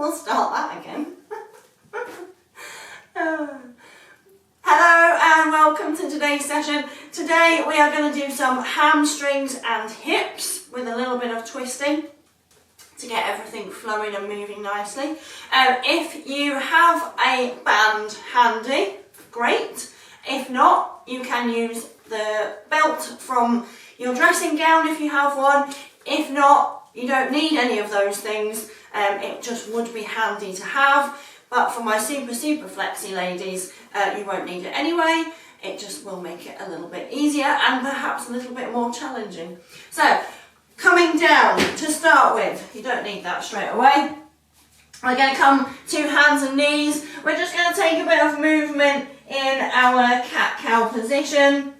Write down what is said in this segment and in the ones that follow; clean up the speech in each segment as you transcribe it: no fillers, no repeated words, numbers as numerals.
We'll start that again. Hello and welcome to today's session. Today we are going to do some hamstrings and hips with a little bit of twisting to get everything flowing and moving nicely. If you have a band handy, great. If not, you can use the belt from your dressing gown if you have one. If not, you don't need any of those things. It just would be handy to have. But for my super flexy ladies, you won't need it anyway. It just will make it a little bit easier and perhaps a little bit more challenging. So, coming down to start with, you don't need that straight away. We're going to come to hands and knees. We're just going to take a bit of movement in our cat-cow position.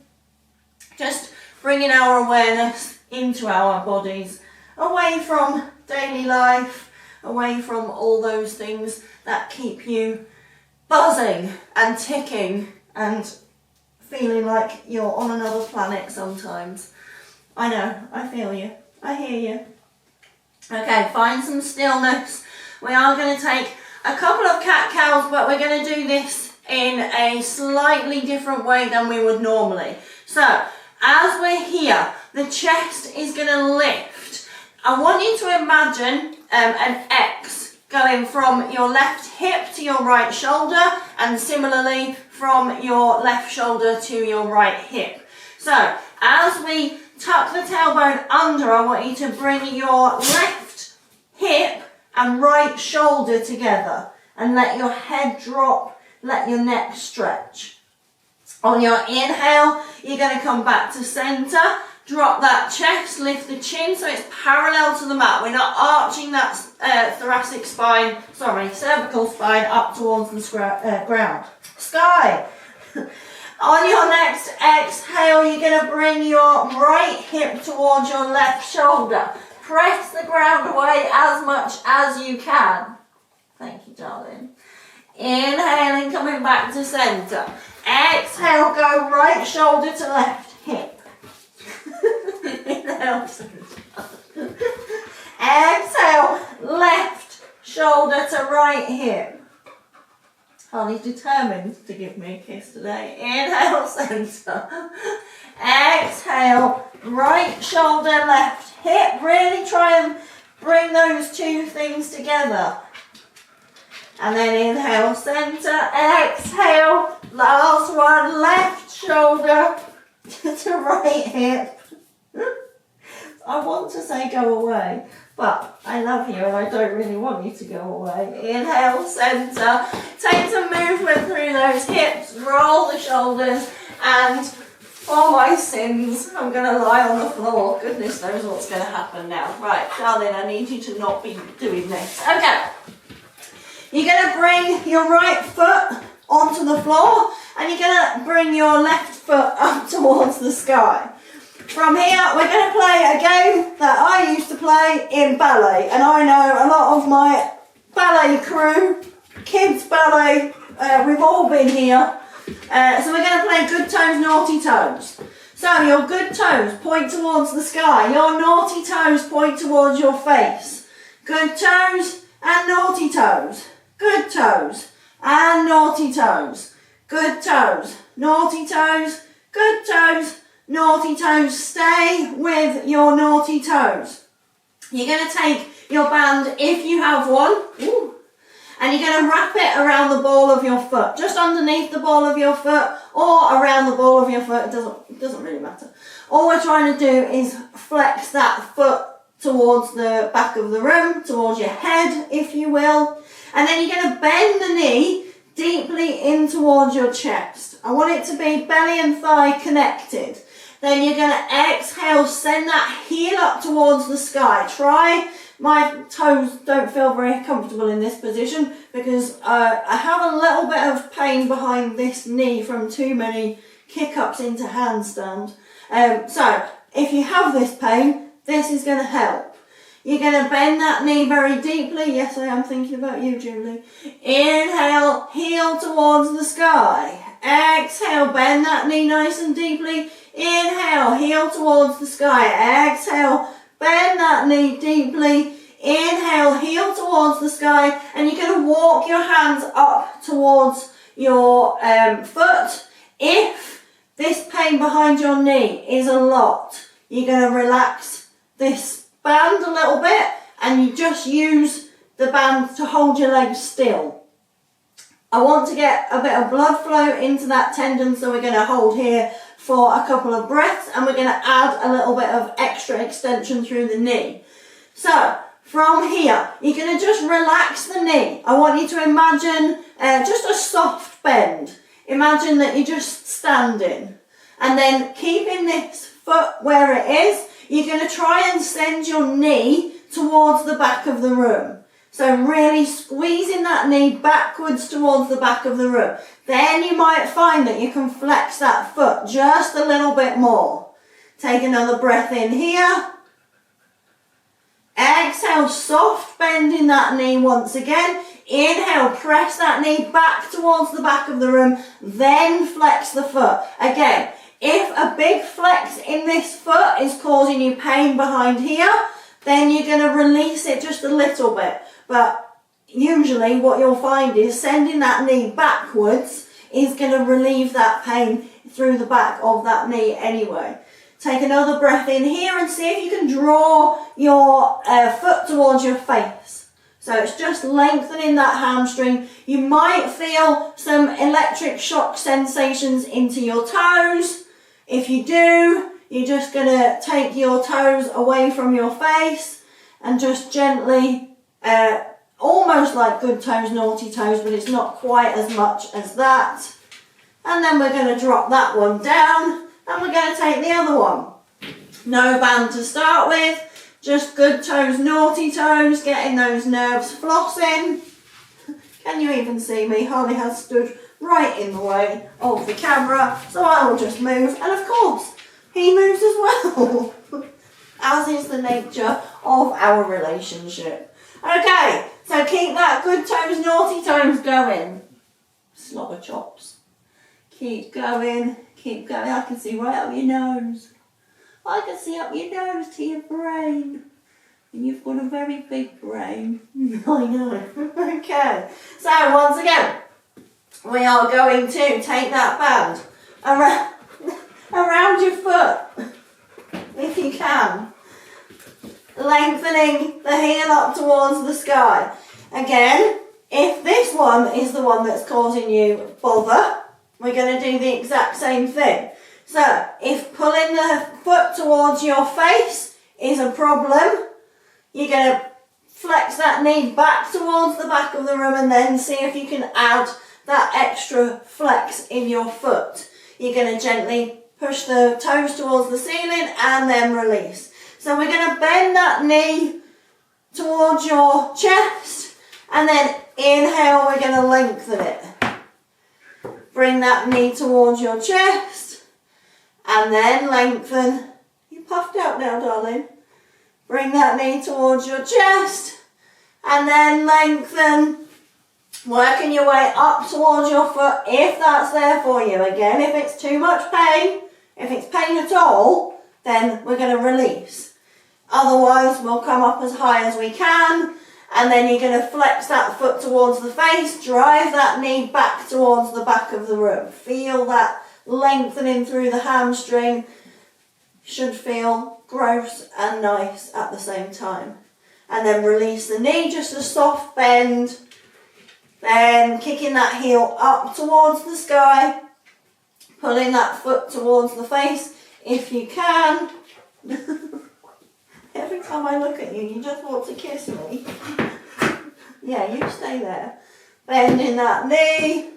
Just bringing our awareness into our bodies, away from daily life, away from all those things that keep you buzzing and ticking and feeling like you're on another planet sometimes. I know, I feel you, I hear you. Okay, find some stillness. We are going to take a couple of cat-cows, but we're going to do this in a slightly different way than we would normally. So, as we're here, the chest is going to lift. I want you to imagine an X going from your left hip to your right shoulder, and similarly from your left shoulder to your right hip. So, as we tuck the tailbone under, I want you to bring your left hip and right shoulder together and let your head drop, let your neck stretch. On your inhale, you're going to come back to centre, drop that chest, lift the chin so it's parallel to the mat. We're not arching that cervical spine up towards the ground. Sky. On your next exhale, you're going to bring your right hip towards your left shoulder. Press the ground away as much as you can. Thank you, darling. Inhaling, coming back to centre. Exhale, go right shoulder to left hip. Inhale, exhale, left shoulder to right hip. Holly's determined to give me a kiss today. Inhale, centre. Exhale, right shoulder, left hip. Really try and bring those two things together. And then inhale, centre, exhale, last one, left shoulder to right hip. I want to say go away, but I love you and I don't really want you to go away. Inhale, centre, take some movement through those hips, roll the shoulders, and for my sins, I'm going to lie on the floor. Goodness knows what's going to happen now. Right, darling, I need you to not be doing this. Okay. You're going to bring your right foot onto the floor and you're going to bring your left foot up towards the sky. From here, we're going to play a game that I used to play in ballet, and I know a lot of my ballet crew, kids ballet, we've all been here. So we're going to play good toes, naughty toes. So your good toes point towards the sky, your naughty toes point towards your face. Good toes and naughty toes. Good toes and naughty toes. Good toes, naughty toes, good toes, naughty toes. Stay with your naughty toes. You're going to take your band, if you have one, and you're going to wrap it around the ball of your foot, just underneath the ball of your foot or around the ball of your foot. It doesn't really matter. All we're trying to do is flex that foot towards the back of the room, towards your head, if you will. And then you're going to bend the knee deeply in towards your chest. I want it to be belly and thigh connected. Then you're going to exhale, send that heel up towards the sky. Try, my toes don't feel very comfortable in this position because I have a little bit of pain behind this knee from too many kick-ups into handstand. So if you have this pain, this is going to help. You're going to bend that knee very deeply. Yes, I am thinking about you, Julie. Inhale, heel towards the sky. Exhale, bend that knee nice and deeply. Inhale, heel towards the sky. Exhale, bend that knee deeply. Inhale, heel towards the sky, and you're going to walk your hands up towards your foot. If this pain behind your knee is a lot, you're going to relax this band a little bit, and you just use the band to hold your legs still. I want to get a bit of blood flow into that tendon, so we're going to hold here for a couple of breaths, and we're going to add a little bit of extra extension through the knee. So from here, you're going to just relax the knee. I want you to imagine just a soft bend. Imagine that you're just standing, and then keeping this foot where it is, you're going to try and send your knee towards the back of the room. So really squeezing that knee backwards towards the back of the room. Then you might find that you can flex that foot just a little bit more. Take another breath in here. Exhale, soft bending that knee once again. Inhale, press that knee back towards the back of the room, then flex the foot. Again, if a big flex in this foot is causing you pain behind here, then you're going to release it just a little bit. But usually what you'll find is sending that knee backwards is going to relieve that pain through the back of that knee anyway. Take another breath in here and see if you can draw your foot towards your face. So it's just lengthening that hamstring. You might feel some electric shock sensations into your toes. If you do, you're just going to take your toes away from your face and just gently, almost like good toes, naughty toes, but it's not quite as much as that. And then we're going to drop that one down, and we're going to take the other one. No band to start with. Just good toes, naughty toes, getting those nerves flossing. Can you even see me? Holly has stood right in the way of the camera, so I will just move. And of course, he moves as well, as is the nature of our relationship. Okay, so keep that good toes, naughty toes going. Slobber chops. Keep going, keep going. I can see right up your nose. I can see up your nose to your brain. And you've got a very big brain. I know. Okay. So once again, we are going to take that band around your foot, if you can. Lengthening the heel up towards the sky. Again, if this one is the one that's causing you bother, we're going to do the exact same thing. So, if pulling the foot towards your face is a problem, you're going to flex that knee back towards the back of the room and then see if you can add that extra flex in your foot. You're going to gently push the toes towards the ceiling and then release. So we're going to bend that knee towards your chest, and then inhale, we're going to lengthen it. Bring that knee towards your chest, and then lengthen. You puffed out now, darling. Bring that knee towards your chest, and then lengthen. Working your way up towards your foot, if that's there for you. Again, if it's too much pain, if it's pain at all, then we're going to release. Otherwise, we'll come up as high as we can, and then you're going to flex that foot towards the face, drive that knee back towards the back of the room. Feel that lengthening through the hamstring. Should feel gross and nice at the same time. And then release the knee, just a soft bend. Then kicking that heel up towards the sky, pulling that foot towards the face if you can. Every time I look at you, you just want to kiss me. Yeah, you stay there. Bending that knee,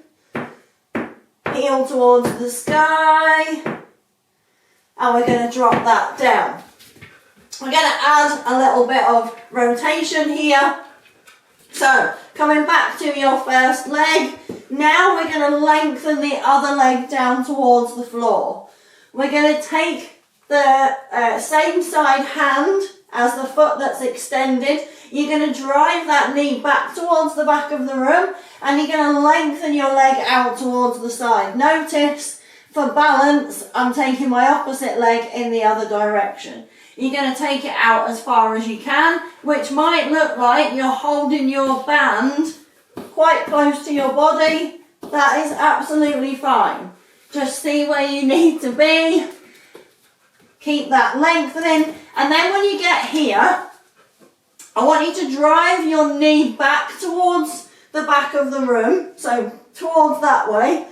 heel towards the sky, and we're going to drop that down. We're going to add a little bit of rotation here. So, coming back to your first leg, now we're going to lengthen the other leg down towards the floor. We're going to take the same side hand as the foot that's extended. You're going to drive that knee back towards the back of the room, and you're going to lengthen your leg out towards the side. Notice, for balance, I'm taking my opposite leg in the other direction. You're going to take it out as far as you can, which might look like you're holding your band quite close to your body. That is absolutely fine. Just see where you need to be. Keep that lengthening. And then when you get here, I want you to drive your knee back towards the back of the room. So towards that way.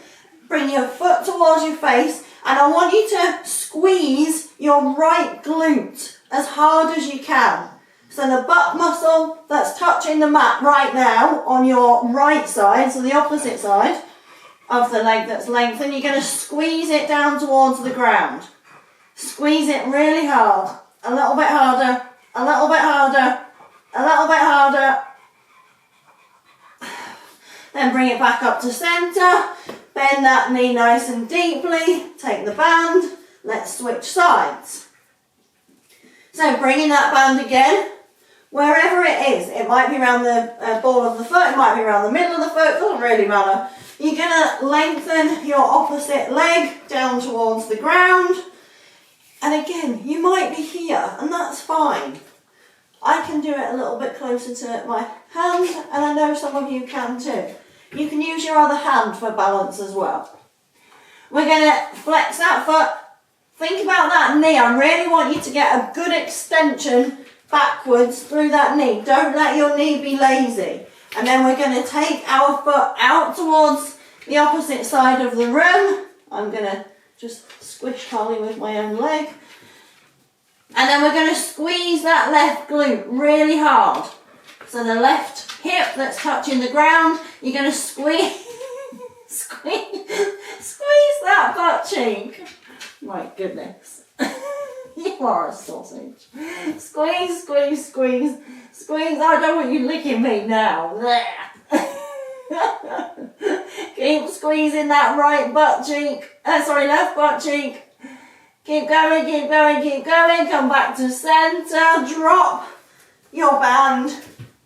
Bring your foot towards your face. And I want you to squeeze your right glute as hard as you can. So the butt muscle that's touching the mat right now on your right side, so the opposite side of the leg that's lengthened, you're going to squeeze it down towards the ground. Squeeze it really hard. A little bit harder, a little bit harder, a little bit harder. Then bring it back up to centre. Bend that knee nice and deeply. Take the band. Let's switch sides. So bringing that band again, wherever it is. It might be around the ball of the foot. It might be around the middle of the foot. It doesn't really matter. You're going to lengthen your opposite leg down towards the ground. And again, you might be here, and that's fine. I can do it a little bit closer to my hand, and I know some of you can too. You can use your other hand for balance as well. We're going to flex that foot. Think about that knee. I really want you to get a good extension backwards through that knee. Don't let your knee be lazy. And then we're going to take our foot out towards the opposite side of the room. I'm going to just squish Holly with my own leg. And then we're going to squeeze that left glute really hard. So the left hip that's touching the ground, you're going to squeeze that butt cheek. My goodness. You are a sausage. Squeeze, squeeze, squeeze, squeeze. I don't want you licking me now. There. Keep squeezing that right butt cheek. Left butt cheek. Keep going, keep going, keep going. Come back to centre. Drop your band.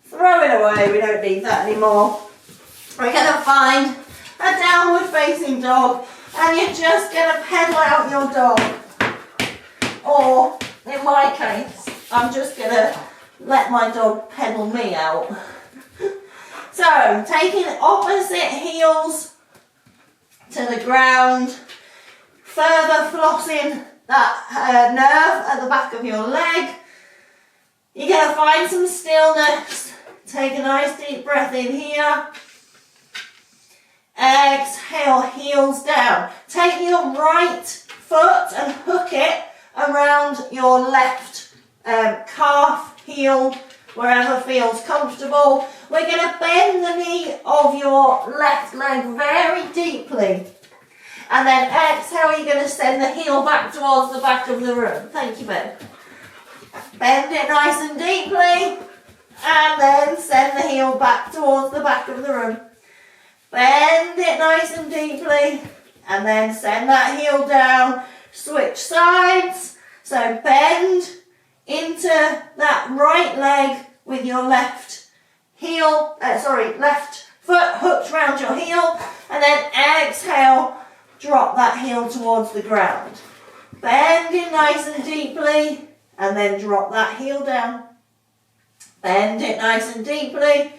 Throw it away. We don't need that anymore. We're going to find a downward facing dog. And you're just going to pedal out your dog. Or, in my case, I'm just going to let my dog pedal me out. So, taking opposite heels to the ground. Further flossing that nerve at the back of your leg. You're going to find some stillness. Take a nice deep breath in here. Exhale, heels down. Take your right foot and hook it around your left calf, heel, wherever feels comfortable. We're going to bend the knee of your left leg very deeply. And then exhale, you're going to send the heel back towards the back of the room. Thank you, babe. Bend it nice and deeply. And then send the heel back towards the back of the room. Bend it nice and deeply. And then send that heel down. Switch sides. So bend into that right leg with your left foot hooked around your heel. And then exhale, drop that heel towards the ground. Bend it nice and deeply. And then drop that heel down. Bend it nice and deeply.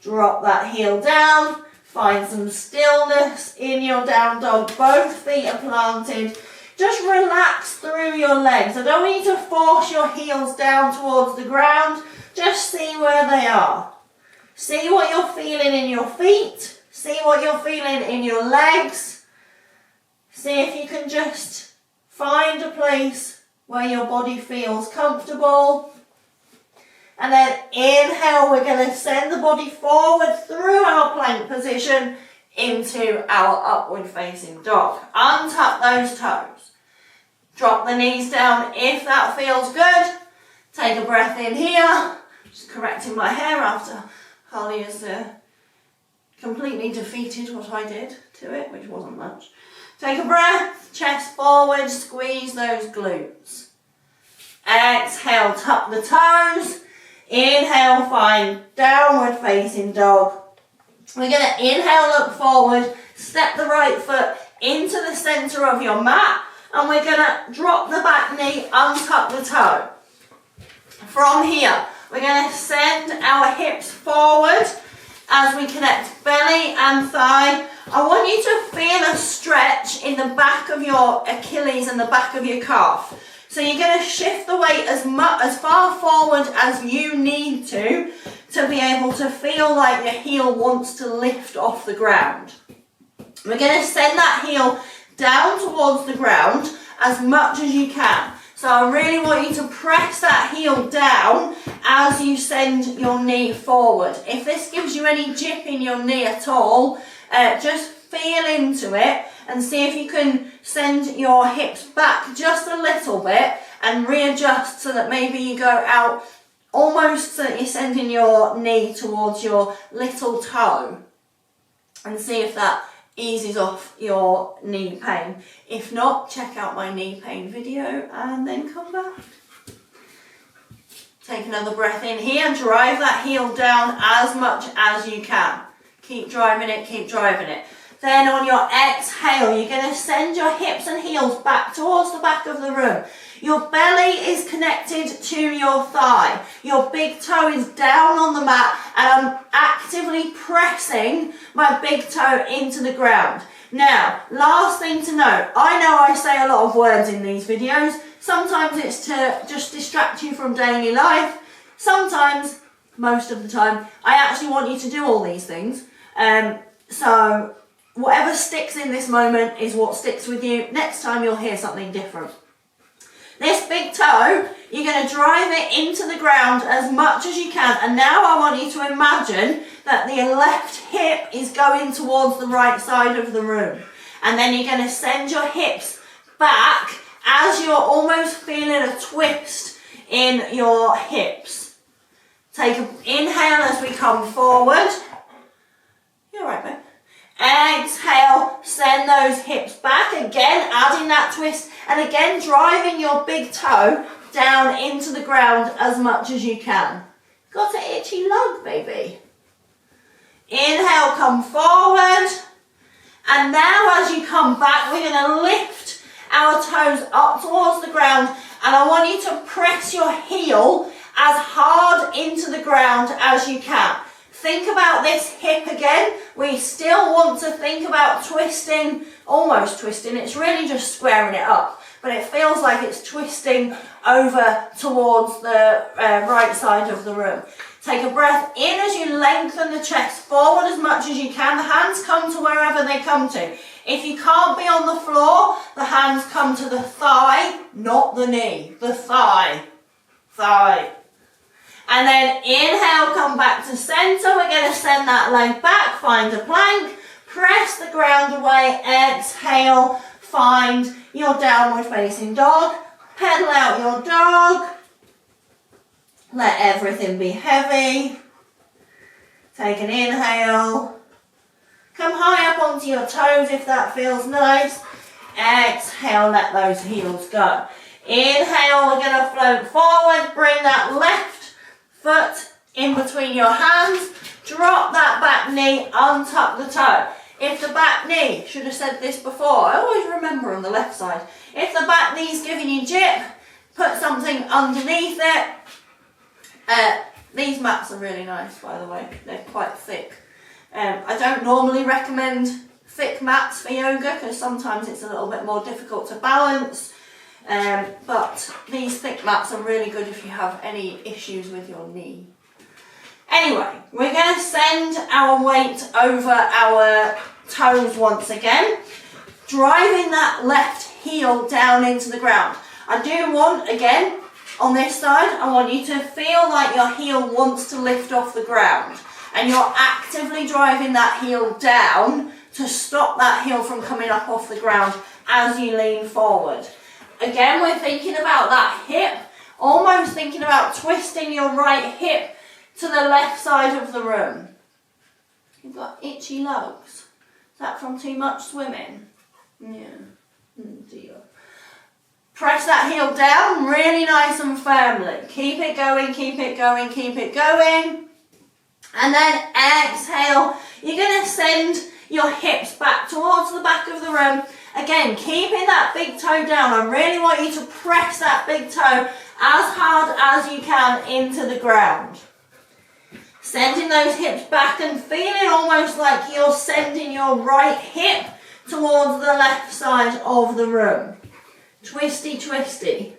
Drop that heel down. Find some stillness in your down dog. Both feet are planted. Just relax through your legs. I don't want you to force your heels down towards the ground. Just see where they are. See what you're feeling in your feet. See what you're feeling in your legs. See if you can just find a place where your body feels comfortable. And then inhale, we're going to send the body forward through our plank position into our upward facing dog. Untuck those toes. Drop the knees down if that feels good. Take a breath in here. Just correcting my hair after Harley has completely defeated what I did to it, which wasn't much. Take a breath, chest forward, squeeze those glutes. Exhale, tuck the toes. Inhale, find downward facing dog. We're going to inhale, look forward, step the right foot into the centre of your mat, and we're going to drop the back knee, untuck the toe. From here, we're going to send our hips forward as we connect belly and thigh. I want you to feel a stretch in the back of your Achilles and the back of your calf. So you're going to shift the weight as far forward as you need to be able to feel like your heel wants to lift off the ground. We're going to send that heel down towards the ground as much as you can. So I really want you to press that heel down as you send your knee forward. If this gives you any jip in your knee at all, just feel into it and see if you can send your hips back just a little bit and readjust so that maybe you go out almost so that you're sending your knee towards your little toe, and see if that eases off your knee pain. If not, check out my knee pain video and then come back. Take another breath in here and drive that heel down as much as you can. Keep driving it, keep driving it. Then on your exhale, you're going to send your hips and heels back towards the back of the room. Your belly is connected to your thigh. Your big toe is down on the mat and I'm actively pressing my big toe into the ground. Now, last thing to note, I know I say a lot of words in these videos. Sometimes it's to just distract you from daily life. Sometimes, most of the time, I actually want you to do all these things. So whatever sticks in this moment is what sticks with you. Next time you'll hear something different. This big toe, you're going to drive it into the ground as much as you can. And now I want you to imagine that the left hip is going towards the right side of the room. And then you're going to send your hips back as you're almost feeling a twist in your hips. Take an inhale as we come forward. You're right, babe. Exhale, send those hips back, again adding that twist, and again driving your big toe down into the ground as much as you can. Got an itchy lug, baby. Inhale, come forward, and now as you come back, we're going to lift our toes up towards the ground, and I want you to press your heel as hard into the ground as you can. Think about this hip again. We still want to think about twisting, almost twisting. It's really just squaring it up, but it feels like it's twisting over towards the right side of the room. Take a breath in as you lengthen the chest forward as much as you can. The hands come to wherever they come to. If you can't be on the floor, the hands come to the thigh, not the knee. The thigh. Thigh. And then inhale, come back to center. We're going to send that leg back, find a plank, press the ground away, exhale, find your downward facing dog, pedal out your dog, let everything be heavy, take an inhale, come high up onto your toes if that feels nice, exhale, let those heels go. Inhale, we're going to float forward, bring that left foot in between your hands, drop that back knee, untuck the toe. If the back knee, should have said this before, I always remember on the left side, if the back knee's giving you jip, put something underneath it. These mats are really nice, by the way, they're quite thick. I don't normally recommend thick mats for yoga because sometimes it's a little bit more difficult to balance. But these thick mats are really good if you have any issues with your knee. Anyway, we're going to send our weight over our toes once again, driving that left heel down into the ground. I do want, again, on this side, I want you to feel like your heel wants to lift off the ground and you're actively driving that heel down to stop that heel from coming up off the ground as you lean forward. Again, we're thinking about that hip, almost thinking about twisting your right hip to the left side of the room. You've got itchy lugs. Is that from too much swimming? Yeah. Oh dear. Press that heel down really nice and firmly. Keep it going, keep it going, keep it going. And then exhale. You're going to send your hips back towards the back of the room. Again, keeping that big toe down. I really want you to press that big toe as hard as you can into the ground. Sending those hips back and feeling almost like you're sending your right hip towards the left side of the room. Twisty, twisty.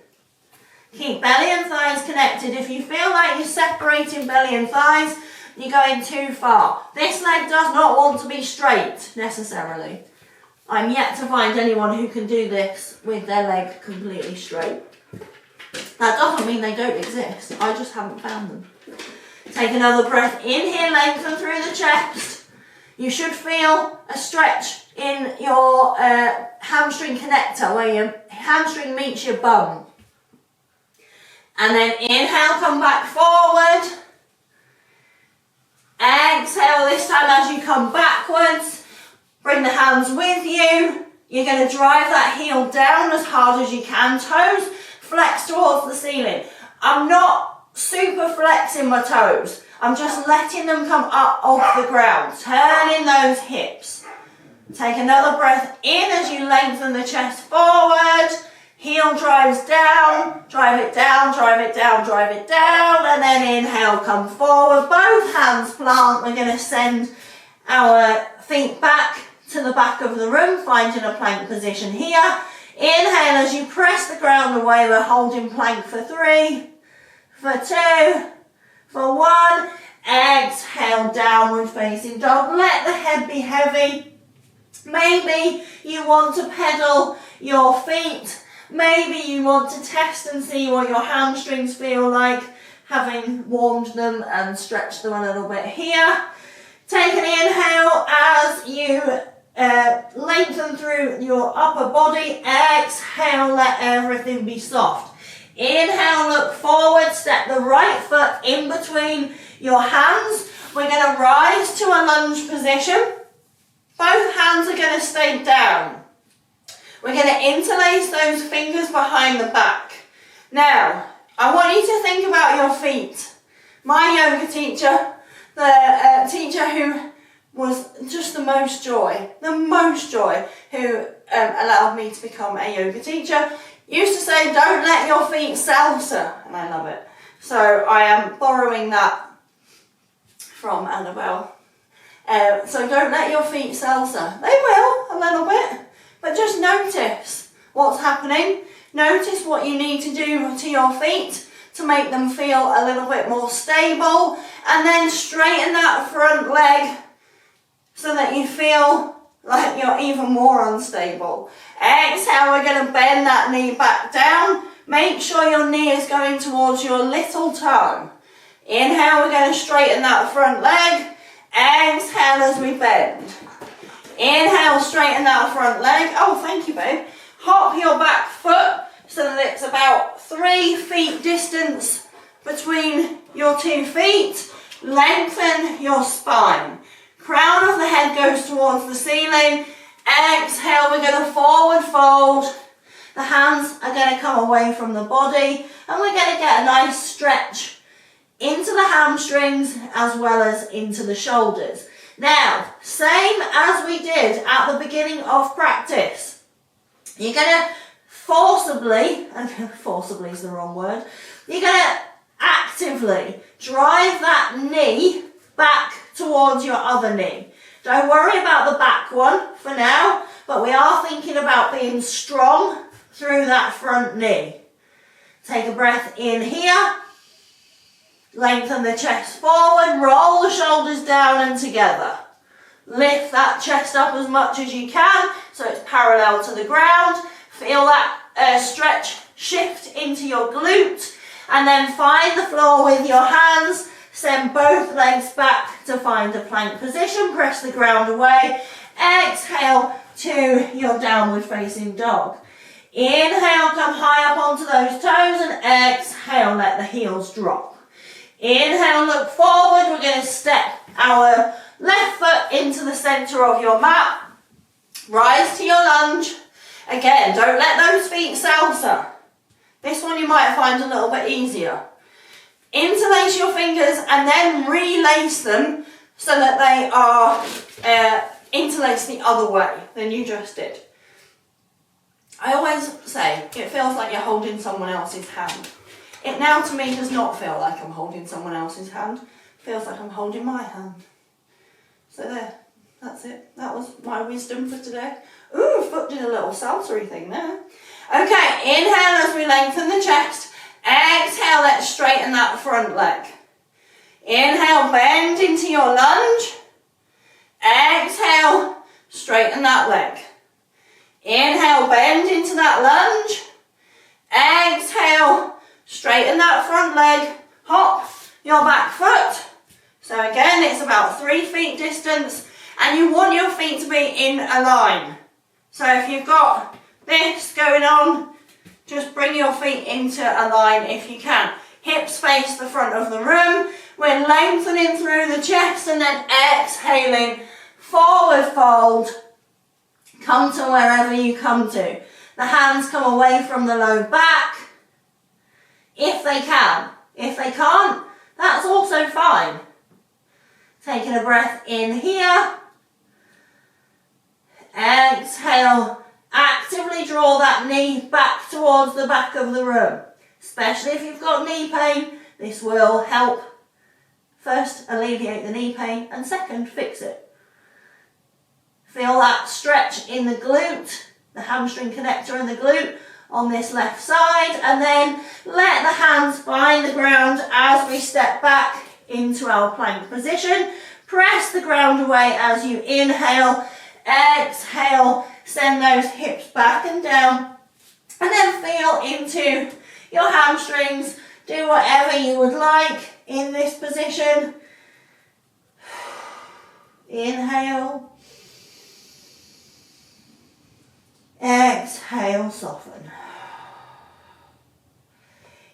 Keep belly and thighs connected. If you feel like you're separating belly and thighs, you're going too far. This leg does not want to be straight, necessarily. I'm yet to find anyone who can do this with their leg completely straight. That doesn't mean they don't exist. I just haven't found them. Take another breath in here, lengthen through the chest. You should feel a stretch in your hamstring connector, where your hamstring meets your bum. And then inhale, come back forward. Exhale this time as you come backwards. Bring the hands with you. You're going to drive that heel down as hard as you can. Toes flex towards the ceiling. I'm not super flexing my toes. I'm just letting them come up off the ground. Turning those hips. Take another breath in as you lengthen the chest forward. Heel drives down, drive it down, drive it down, drive it down, and then inhale, come forward, both hands plant. We're going to send our feet back to the back of the room, finding a plank position here. Inhale as you press the ground away. We're holding plank for 3, for 2, for 1. Exhale, downward facing dog. Let the head be heavy. Maybe you want to pedal your feet. Maybe you want to test and see what your hamstrings feel like, having warmed them and stretched them a little bit here. Take an inhale as you lengthen through your upper body. Exhale, let everything be soft. Inhale, look forward, step the right foot in between your hands. We're going to rise to a lunge position. Both hands are going to stay down. We're going to interlace those fingers behind the back. Now, I want you to think about your feet. My yoga teacher, the teacher who was just the most joy, who allowed me to become a yoga teacher, used to say, don't let your feet salsa, and I love it. So I am borrowing that from Annabelle. So don't let your feet salsa. They will, a little bit. But just notice what's happening. Notice what you need to do to your feet to make them feel a little bit more stable. And then straighten that front leg so that you feel like you're even more unstable. Exhale, we're going to bend that knee back down. Make sure your knee is going towards your little toe. Inhale, we're going to straighten that front leg. Exhale as we bend. Inhale, straighten that front leg. Oh, thank you, babe. Hop your back foot so that it's about 3 feet distance between your 2 feet. Lengthen your spine. Crown of the head goes towards the ceiling. Exhale, we're going to forward fold. The hands are going to come away from the body, and we're going to get a nice stretch into the hamstrings as well as into the shoulders. Now, same as we did at the beginning of practice. You're going to forcibly, and forcibly is the wrong word, you're going to actively drive that knee back towards your other knee. Don't worry about the back one for now, but we are thinking about being strong through that front knee. Take a breath in here. Lengthen the chest forward, roll the shoulders down and together. Lift that chest up as much as you can so it's parallel to the ground. Feel that stretch shift into your glute, and then find the floor with your hands. Send both legs back to find a plank position. Press the ground away. Exhale to your downward facing dog. Inhale, come high up onto those toes, and exhale, let the heels drop. Inhale, look forward. We're going to step our left foot into the centre of your mat. Rise to your lunge. Again, don't let those feet salsa. This one you might find a little bit easier. Interlace your fingers and then relace them so that they are interlaced the other way than you just did. I always say it feels like you're holding someone else's hand. It now to me does not feel like I'm holding someone else's hand. It feels like I'm holding my hand. So there, that's it. That was my wisdom for today. Ooh, foot did a little saltery thing there. Okay, inhale as we lengthen the chest. Exhale, let's straighten that front leg. Inhale, bend into your lunge. Exhale, straighten that leg. Inhale, bend into that lunge. Exhale, straighten that front leg. Hop your back foot. So again, it's about 3 feet distance, and you want your feet to be in a line. So if you've got this going on, just bring your feet into a line if you can. Hips face the front of the room. We're lengthening through the chest and then exhaling. Forward fold. Come to wherever you come to. The hands come away from the low back. If they can. If they can't, that's also fine. Taking a breath in here. Exhale. Actively draw that knee back towards the back of the room. Especially if you've got knee pain, this will help first alleviate the knee pain and second fix it. Feel that stretch in the glute, the hamstring connector in the glute on this left side, and then let the hands find the ground as we step back into our plank position. Press the ground away as you inhale, exhale, send those hips back and down, and then feel into your hamstrings. Do whatever you would like in this position. Inhale. Exhale, soften.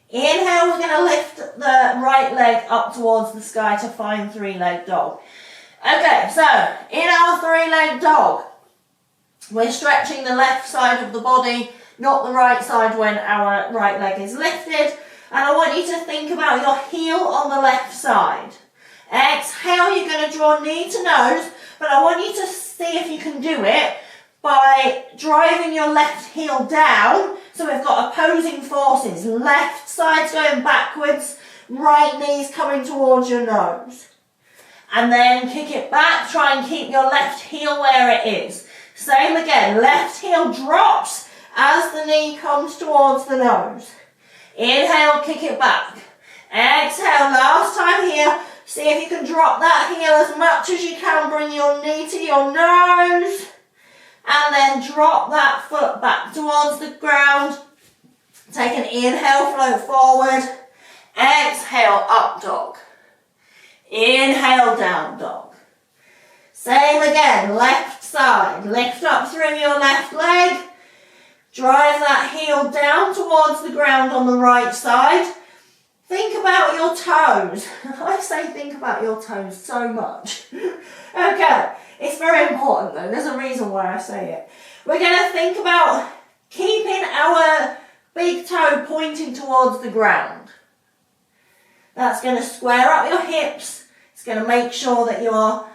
Inhale, we're going to lift the right leg up towards the sky to find 3-leg dog. Okay, so in our 3-leg dog, we're stretching the left side of the body, not the right side when our right leg is lifted. And I want you to think about your heel on the left side. Exhale, you're going to draw knee to nose, but I want you to see if you can do it by driving your left heel down. So we've got opposing forces. Left side's going backwards, right knee's coming towards your nose. And then kick it back, try and keep your left heel where it is. Same again, left heel drops as the knee comes towards the nose. Inhale, kick it back. Exhale, last time here. See if you can drop that heel as much as you can. Bring your knee to your nose. And then drop that foot back towards the ground. Take an inhale, float forward. Exhale, up dog. Inhale, down dog. Same again, left side. Lift up through your left leg. Drive that heel down towards the ground on the right side. Think about your toes. I say think about your toes so much. Okay, it's very important though. There's a reason why I say it. We're going to think about keeping our big toe pointing towards the ground. That's going to square up your hips. It's going to make sure that you are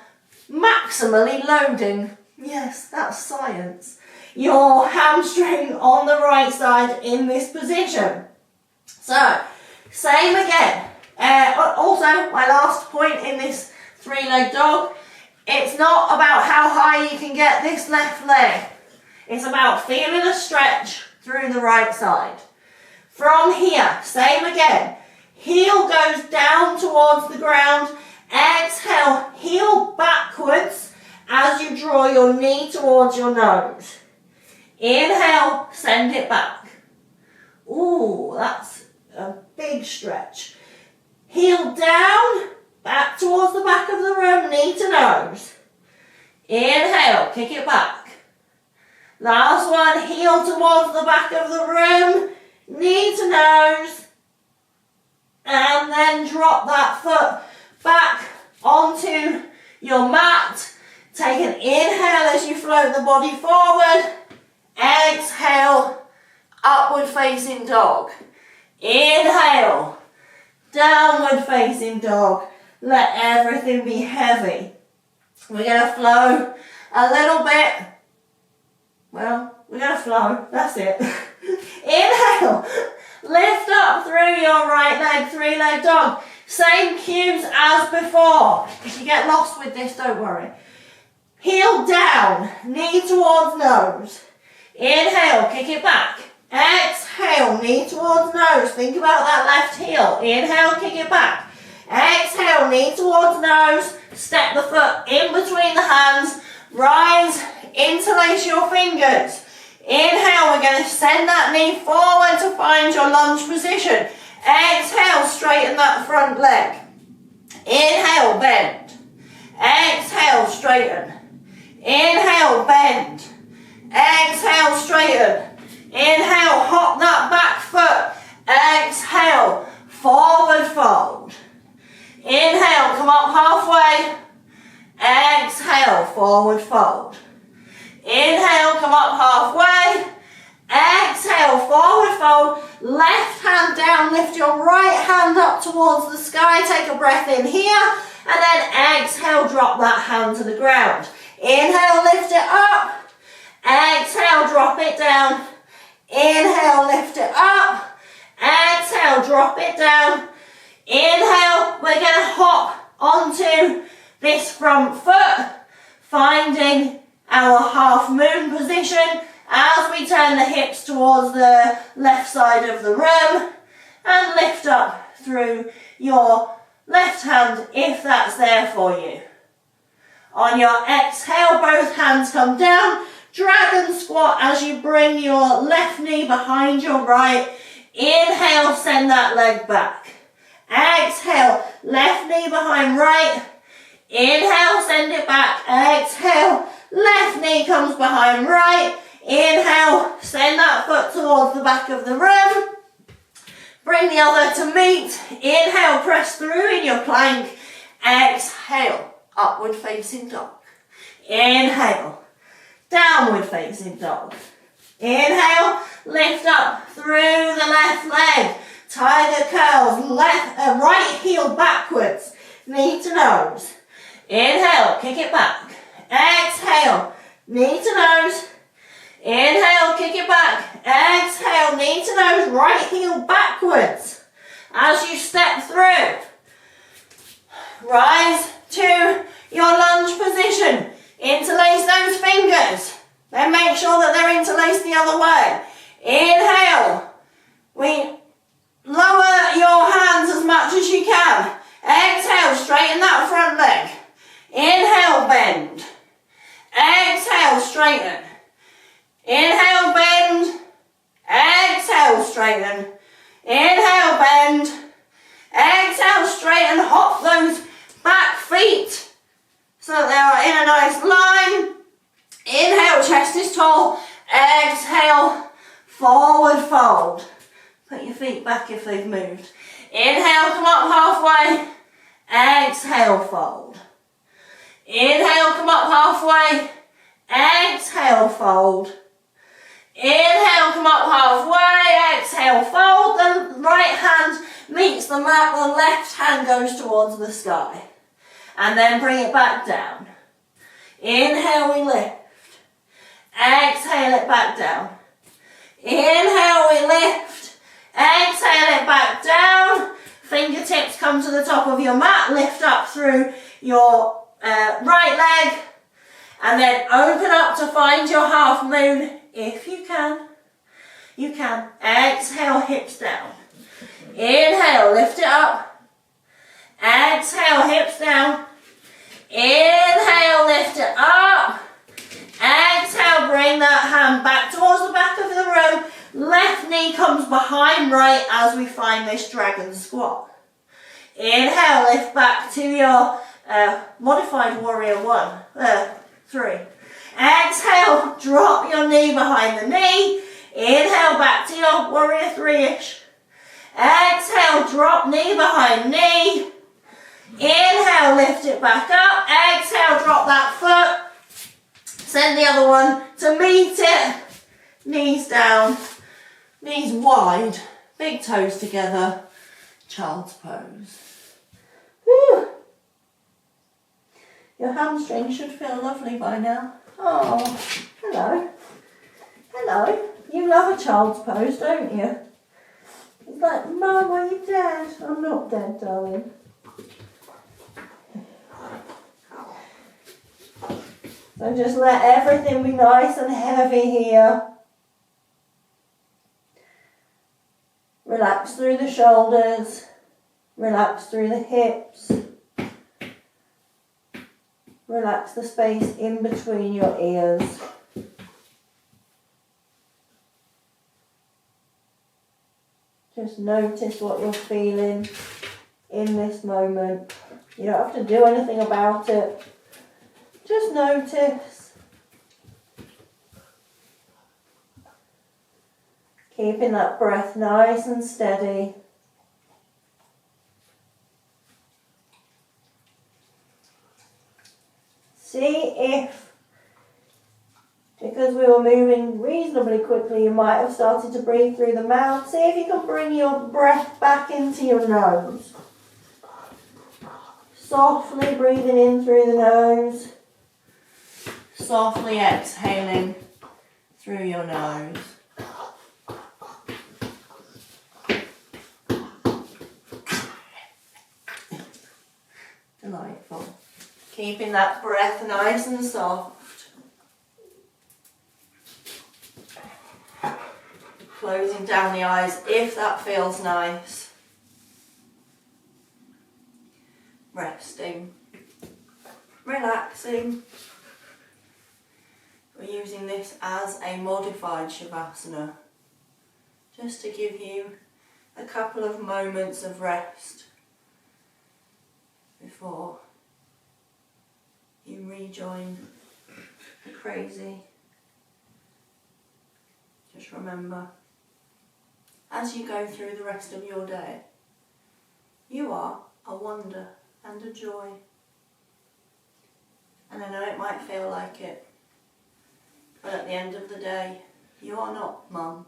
maximally loading. Yes, that's science. Your hamstring on the right side in this position. So, same again. Also, my last point in this 3-leg dog, it's not about how high you can get this left leg. It's about feeling a stretch through the right side. From here, same again. Heel goes down towards the ground. Exhale, heel backwards as you draw your knee towards your nose. Inhale, send it back. Ooh, that's a big stretch. Heel down, back towards the back of the room, knee to nose. Inhale, kick it back. Last one, heel towards the back of the room, knee to nose. And then drop that foot back onto your mat. Take an inhale as you float the body forward. Exhale, upward facing dog. Inhale, downward facing dog. Let everything be heavy. We're going to flow a little bit. Well, we're going to flow. That's it. Inhale. lift up through your right leg, three-leg dog. Same cues as before. If you get lost with this, don't worry. Heel down, knee towards nose. Inhale, kick it back. Exhale, knee towards nose. Think about that left heel. Inhale, kick it back. Exhale, knee towards nose. Step the foot in between the hands. Rise, interlace your fingers. Inhale, we're going to send that knee forward to find your lunge position. Exhale, straighten that front leg. Inhale, bend. Exhale, straighten. Inhale, bend. Exhale, straighten. Inhale, hop that back foot. Exhale, forward fold. Inhale, come up halfway. Exhale, forward fold. Inhale, come up halfway. Exhale, forward fold. Left hand down, lift your right hand up towards the sky. Take a breath in here. And then exhale, drop that hand to the ground. Inhale, lift it up. Exhale, drop it down. Inhale, lift it up. Exhale, drop it down. Inhale, we're going to hop onto this front foot, finding our half moon position as we turn the hips towards the left side of the room and lift up through your left hand if that's there for you. On your exhale, both hands come down. Dragon squat as you bring your left knee behind your right. Inhale, send that leg back. Exhale, left knee behind right. Inhale, send it back. Exhale, left knee comes behind right. Inhale, send that foot towards the back of the room. Bring the other to meet. Inhale, press through in your plank. Exhale, upward facing dog. Inhale, downward facing dog. Inhale, lift up through the left leg. Tiger curls, right heel backwards, knee to nose. Inhale, kick it back. Exhale, knee to nose. Inhale, kick it back. Exhale, knee to nose, right heel backwards. As you step through, rise to your lunge position. Interlace those fingers. Then make sure that they're interlaced the other way. Inhale. We lower your hands as much as you can. Exhale, straighten that front leg. Inhale, bend. Exhale, straighten. Inhale, bend. Exhale, straighten. Inhale, bend. Exhale, straighten. Hop those back feet so that they are in a nice line. Inhale, chest is tall. Exhale, forward fold. Put your feet back if they've moved. Inhale, come up halfway. Exhale, fold. Inhale, come up halfway. Exhale, fold. Inhale, come up halfway. Exhale, fold. The right hand meets the mat. The left hand goes towards the sky. And then bring it back down. Inhale, we lift. Exhale it back down. Inhale, we lift. Exhale it back down. Fingertips come to the top of your mat. Lift up through your right leg. And then open up to find your half moon if you can. You can. Exhale, hips down. Inhale, lift it up. Exhale, hips down. Inhale, lift it up. Exhale, bring that hand back towards the back of the room. Left knee comes behind right as we find this dragon squat. Inhale, lift back to your modified warrior 3. Exhale, drop your knee behind the knee. Inhale, back to your warrior 3-ish. Exhale, drop knee behind knee. Inhale, lift it back up. Exhale, drop that foot. Send the other one to meet it. Knees down, knees wide, big toes together. Child's pose. Whew. Your hamstring should feel lovely by now. Oh, hello. Hello. You love a child's pose, don't you? He's like, Mum, are you dead? I'm not dead, darling. So just let everything be nice and heavy here. Relax through the shoulders. Relax through the hips. Relax the space in between your ears. Just notice what you're feeling in this moment. You don't have to do anything about it. Just notice. Keeping that breath nice and steady. See if, because we were moving reasonably quickly, you might have started to breathe through the mouth. See if you can bring your breath back into your nose. Softly breathing in through the nose. Softly exhaling through your nose. Delightful. Keeping that breath nice and soft. Closing down the eyes if that feels nice. Resting. Relaxing. We're using this as a modified Shavasana, just to give you a couple of moments of rest before you rejoin the crazy. Just remember, as you go through the rest of your day, you are a wonder and a joy. And I know it might feel like it, but at the end of the day, you are not mum,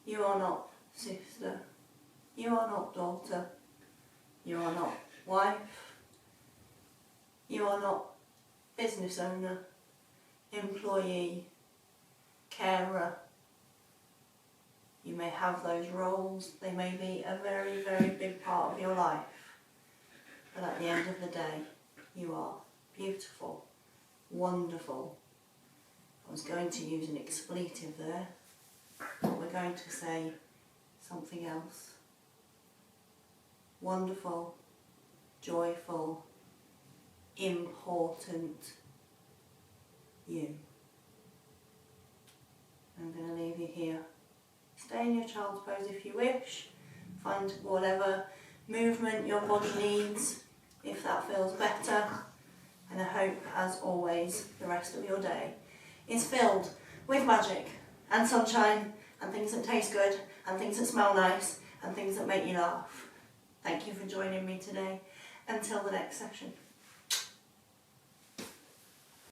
you are not sister, you are not daughter, you are not wife, you are not business owner, employee, carer. You may have those roles, they may be a very, very big part of your life, but at the end of the day, you are beautiful, wonderful. I was going to use an expletive there, but we're going to say something else. Wonderful, joyful, important you. I'm going to leave you here. Stay in your child's pose if you wish. Find whatever movement your body needs, if that feels better. And I hope, as always, the rest of your day is filled with magic and sunshine and things that taste good and things that smell nice and things that make you laugh. Thank you for joining me today. Until the next session.